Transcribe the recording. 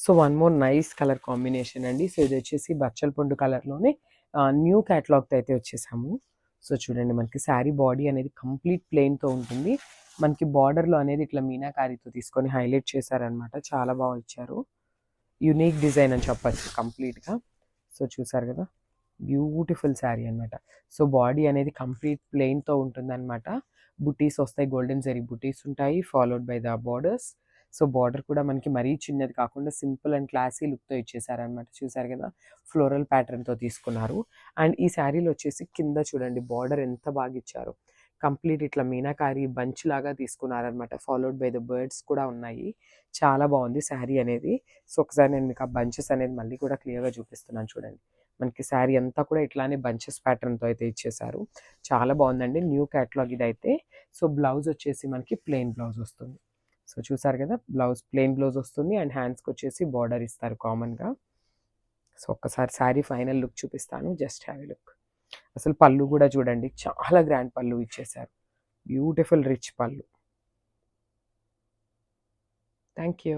So one more nice colour combination అండి. So ఇది వచ్చేసి బచ్చల పండు కలర్లోనే న్యూ క్యాటలాగ్తో అయితే వచ్చేసాము. సో చూడండి మనకి శారీ బాడీ అనేది కంప్లీట్ ప్లెయిన్తో ఉంటుంది. మనకి బార్డర్లో అనేది ఇట్లా మీనాకారితో తీసుకొని హైలైట్ చేశారనమాట. చాలా బాగా ఇచ్చారు. యునీక్ డిజైన్ అని చెప్పచ్చు కంప్లీట్గా. సో చూసారు కదా, బ్యూటిఫుల్ శారీ అనమాట. సో బాడీ అనేది కంప్లీట్ ప్లెయిన్తో ఉంటుందన్నమాట. బుటీస్ వస్తాయి, గోల్డెన్ జరీ బుటీస్ ఉంటాయి, followed by the borders. So border కూడా మనకి మరీ చిన్నది కాకుండా సింపుల్ అండ్ క్లాసీ లుక్తో ఇచ్చేసారనమాట. చూసారు కదా, ఫ్లోరల్ ప్యాటర్న్తో తీసుకున్నారు. అండ్ ఈ శారీలో వచ్చేసి కింద చూడండి బార్డర్ ఎంత బాగా ఇచ్చారు. కంప్లీట్ ఇట్లా మీనాకారి బంచ్ లాగా తీసుకున్నారనమాట. ఫాలోడ్ బై ద బర్డ్స్ కూడా ఉన్నాయి. చాలా బాగుంది శారీ అనేది. సో ఒకసారి నేను మీకు ఆ బంచెస్ అనేది మళ్ళీ కూడా క్లియర్గా చూపిస్తున్నాను చూడండి. మనకి శారీ అంతా కూడా ఇట్లానే బంచెస్ ప్యాటర్న్తో అయితే ఇచ్చేసారు. చాలా బాగుందండి, న్యూ క్యాటలాగ్ ఇదైతే. సో బ్లౌజ్ వచ్చేసి మనకి ప్లెయిన్ బ్లౌజ్ వస్తుంది. సో చూసారు కదా, బ్లౌజ్ ప్లెయిన్ బ్లౌజ్ వస్తుంది అండ్ హ్యాండ్స్కి వచ్చేసి బార్డర్ ఇస్తారు కామన్గా. సో ఒక్కసారి శారీ ఫైనల్ లుక్ చూపిస్తాను, జస్ట్ హ్యావ్ ఎ లుక్. అసలు పళ్ళు కూడా చూడండి, చాలా గ్రాండ్ పళ్ళు ఇచ్చేసారు. బ్యూటిఫుల్ రిచ్ పళ్ళు. Thank you.